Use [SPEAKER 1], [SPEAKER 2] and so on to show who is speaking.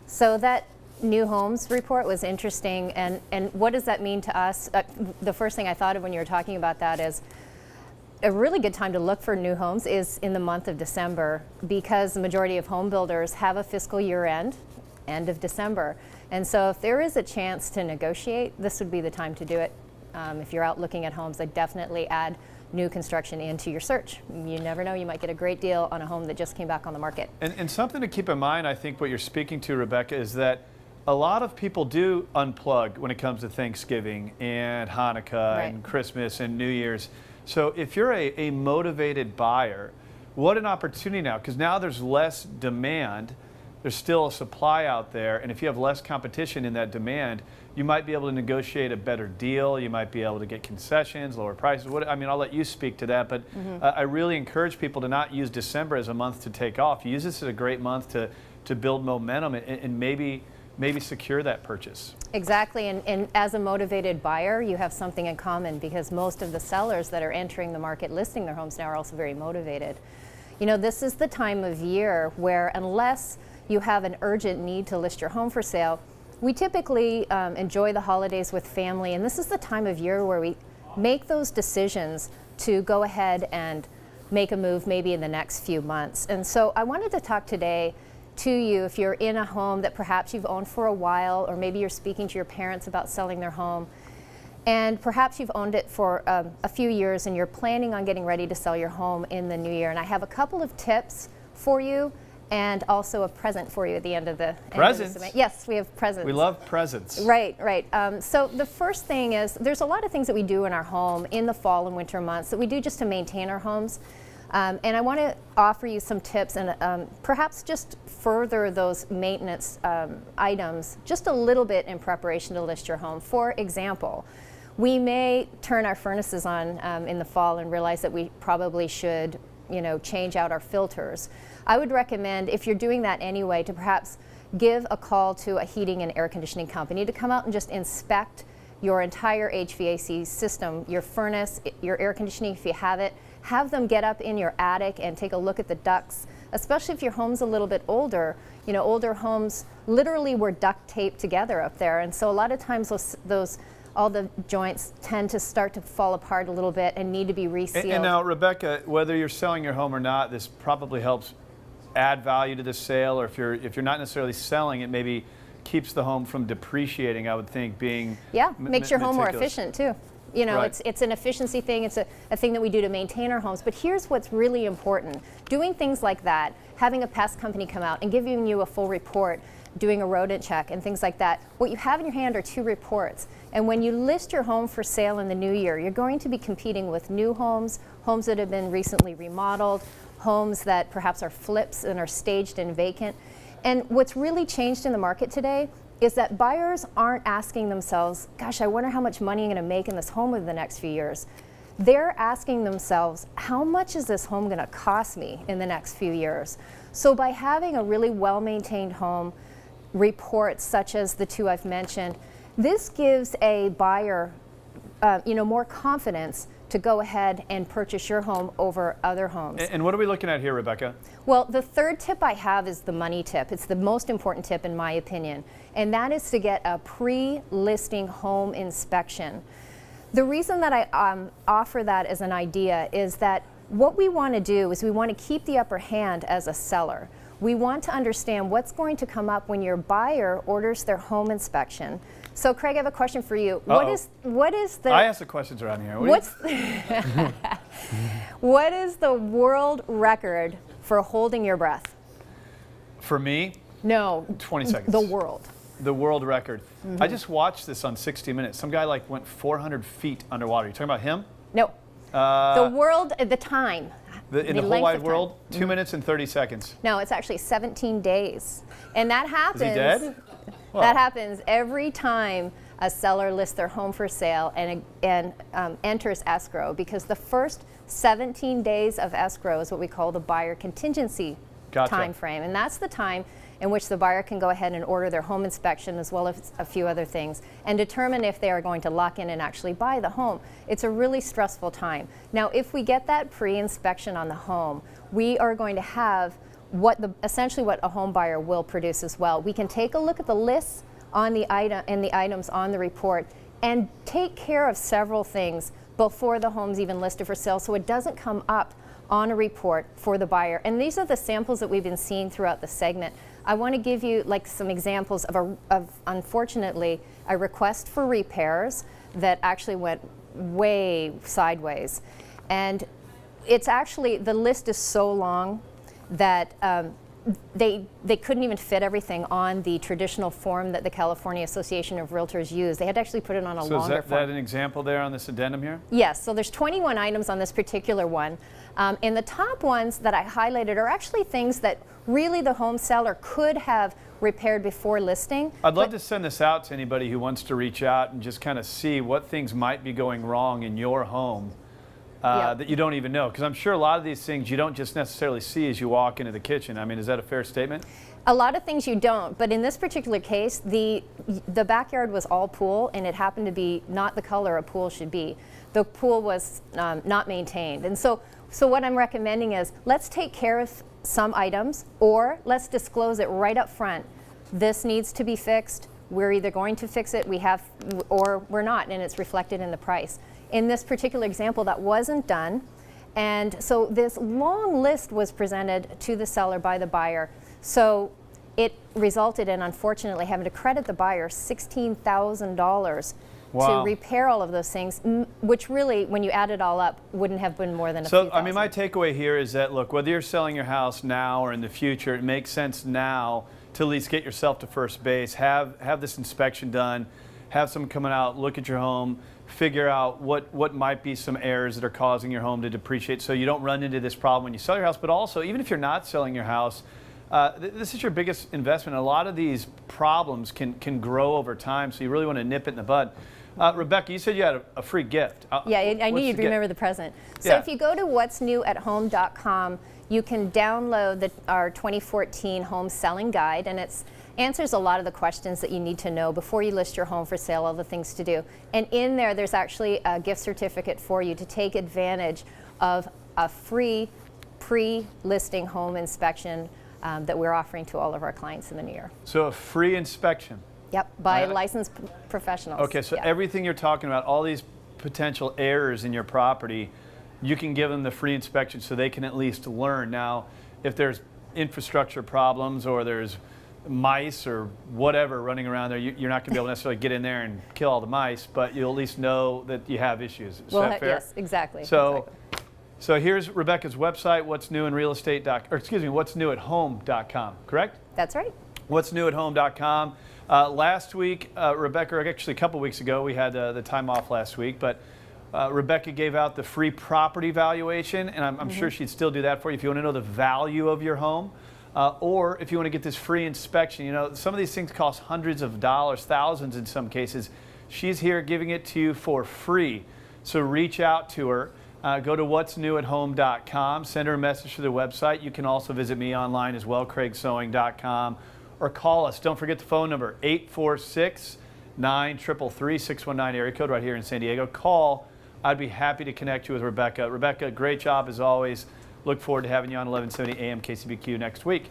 [SPEAKER 1] So that new homes report was interesting, and what does that mean to us? The first thing I thought of when you were talking about that is a really good time to look for new homes is in the month of December, because the majority of home builders have a fiscal year end of December. And so if there is a chance to negotiate, this would be the time to do it. If you're out looking at homes, I'd definitely add new construction into your search. You never know, you might get a great deal on a home that just came back on the market.
[SPEAKER 2] And something to keep in mind, I think what you're speaking to, Rebecca, is that a lot of people do unplug when it comes to Thanksgiving and Hanukkah and Christmas and New Year's. So if you're a motivated buyer, what an opportunity now, because now there's less demand. There's still a supply out there, and if you have less competition in that demand, you might be able to negotiate a better deal. You might be able to get concessions, lower prices. I mean, I'll let you speak to that, but I really encourage people to not use December as a month to take off. Use this as a great month to build momentum and maybe secure that purchase.
[SPEAKER 1] Exactly, and as a motivated buyer, you have something in common, because most of the sellers that are entering the market listing their homes now are also very motivated. You know, this is the time of year where, unless you have an urgent need to list your home for sale, we typically enjoy the holidays with family, and this is the time of year where we make those decisions to go ahead and make a move maybe in the next few months. And so I wanted to talk today to you if you're in a home that perhaps you've owned for a while, or maybe you're speaking to your parents about selling their home, and perhaps you've owned it for a few years and you're planning on getting ready to sell your home in the new year. And I have a couple of tips for you, and also a present for you at the end of the
[SPEAKER 2] presents.
[SPEAKER 1] Yes, we have presents.
[SPEAKER 2] We love presents.
[SPEAKER 1] Right. So the first thing is, there's a lot of things that we do in our home in the fall and winter months that we do just to maintain our homes. And I want to offer you some tips and perhaps just further those maintenance items just a little bit in preparation to list your home. For example, we may turn our furnaces on in the fall and realize that we probably should, change out our filters. I would recommend, if you're doing that anyway, to perhaps give a call to a heating and air conditioning company to come out and just inspect your entire HVAC system, your furnace, your air conditioning if you have it. Have them get up in your attic and take a look at the ducts, especially if your home's a little bit older. Older homes literally were duct taped together up there, and so a lot of times all the joints tend to start to fall apart a little bit and need to be resealed.
[SPEAKER 2] And now, Rebecca, whether you're selling your home or not, this probably helps add value to the sale, or if you're not necessarily selling, it maybe keeps the home from depreciating, I would think, being
[SPEAKER 1] makes your home more efficient too.
[SPEAKER 2] Right.
[SPEAKER 1] It's an efficiency thing. It's a thing that we do to maintain our homes. But here's what's really important. Doing things like that, having a pest company come out and giving you a full report, doing a rodent check and things like that, what you have in your hand are 2 reports. And when you list your home for sale in the new year, you're going to be competing with new homes, homes that have been recently remodeled, homes that perhaps are flips and are staged and vacant. And what's really changed in the market today is that buyers aren't asking themselves, gosh, I wonder how much money I'm going to make in this home over the next few years. They're asking themselves, how much is this home going to cost me in the next few years? So by having a really well-maintained home, reports such as the 2 I've mentioned, this gives a buyer more confidence to go ahead and purchase your home over other homes.
[SPEAKER 2] And what are we looking at here, Rebecca?
[SPEAKER 1] Well, the third tip I have is the money tip. It's the most important tip in my opinion, and that is to get a pre-listing home inspection. The reason that I offer that as an idea is that what we want to do is we want to keep the upper hand as a seller. We want to understand what's going to come up when your buyer orders their home inspection. So, Craig, I have a question for you. What is the?
[SPEAKER 2] I ask the questions around here.
[SPEAKER 1] What is the world record for holding your breath?
[SPEAKER 2] For me?
[SPEAKER 1] No.
[SPEAKER 2] 20 seconds.
[SPEAKER 1] The world.
[SPEAKER 2] The world record. I just watched this on 60 Minutes. Some guy went 400 feet underwater. You talking about him?
[SPEAKER 1] No. The world, the time.
[SPEAKER 2] In the whole wide world, 2 minutes and 30 seconds.
[SPEAKER 1] No, it's actually 17 days. And that happens.
[SPEAKER 2] Is he dead? Well.
[SPEAKER 1] That happens every time a seller lists their home for sale and enters escrow, because the first 17 days of escrow is what we call the buyer contingency time frame. And that's the time in which the buyer can go ahead and order their home inspection, as well as a few other things, and determine if they are going to lock in and actually buy the home. It's a really stressful time. Now, if we get that pre-inspection on the home, we are going to have essentially what a home buyer will produce as well. We can take a look at the lists on the item and the items on the report and take care of several things before the home's even listed for sale, so it doesn't come up on a report for the buyer. And these are the samples that we've been seeing throughout the segment. I want to give you like some examples of unfortunately a request for repairs that actually went way sideways. And it's actually, the list is so long that they couldn't even fit everything on the traditional form that the California Association of Realtors used. They had to actually put it on a longer form.
[SPEAKER 2] So is that an example there on this addendum here?
[SPEAKER 1] Yes, so there's 21 items on this particular one. And the top ones that I highlighted are actually things that really the home seller could have repaired before listing.
[SPEAKER 2] I'd love to send this out to anybody who wants to reach out and just kind of see what things might be going wrong in your home that you don't even know. Because I'm sure a lot of these things you don't just necessarily see as you walk into the kitchen. I mean, is that a fair statement?
[SPEAKER 1] A lot of things you don't, but in this particular case, the backyard was all pool, and it happened to be not the color a pool should be. The pool was not maintained. And so what I'm recommending is let's take care of some items, or let's disclose it right up front. This needs to be fixed. We're either going to fix it, or we're not, and it's reflected in the price. In this particular example, that wasn't done. And so this long list was presented to the seller by the buyer. So it resulted in, unfortunately, having to credit the buyer $16,000 to repair all of those things, which really, when you add it all up, wouldn't have been more than a few thousand.
[SPEAKER 2] So, I mean, my takeaway here is that, look, whether you're selling your house now or in the future, it makes sense now to at least get yourself to first base, have this inspection done, have someone coming out, look at your home, figure out what might be some errors that are causing your home to depreciate so you don't run into this problem when you sell your house. But also, even if you're not selling your house, this is your biggest investment. A lot of these problems can grow over time, so you really want to nip it in the bud. Rebecca, you said you had a free gift.
[SPEAKER 1] Yeah, I knew you'd remember the present. So if you go to what'snewathome.com, you can download our 2014 home selling guide, and it answers a lot of the questions that you need to know before you list your home for sale, all the things to do. And in there, there's actually a gift certificate for you to take advantage of a free pre-listing home inspection that we're offering to all of our clients in the new year.
[SPEAKER 2] So a free inspection.
[SPEAKER 1] Yep, by licensed professionals.
[SPEAKER 2] Okay, so everything you're talking about, all these potential errors in your property, you can give them the free inspection so they can at least learn. Now, if there's infrastructure problems or there's mice or whatever running around there, you're not going to be able to necessarily get in there and kill all the mice, but you'll at least know that you have issues. Is that fair?
[SPEAKER 1] Yes, exactly.
[SPEAKER 2] So here's Rebecca's website, what'snewathome.com, correct?
[SPEAKER 1] That's right.
[SPEAKER 2] What'snewathome.com. Last week, Rebecca, actually a couple weeks ago, we had the time off last week, but Rebecca gave out the free property valuation, and I'm sure she'd still do that for you if you want to know the value of your home, or if you want to get this free inspection. You know, some of these things cost hundreds of dollars, thousands in some cases. She's here giving it to you for free. So reach out to her. Go to what'snewathome.com, send her a message to the website. You can also visit me online as well, craigsewing.com, or call us. Don't forget the phone number, 846-933-619 area code right here in San Diego. Call. I'd be happy to connect you with Rebecca. Rebecca, great job as always. Look forward to having you on 1170 AM KCBQ next week.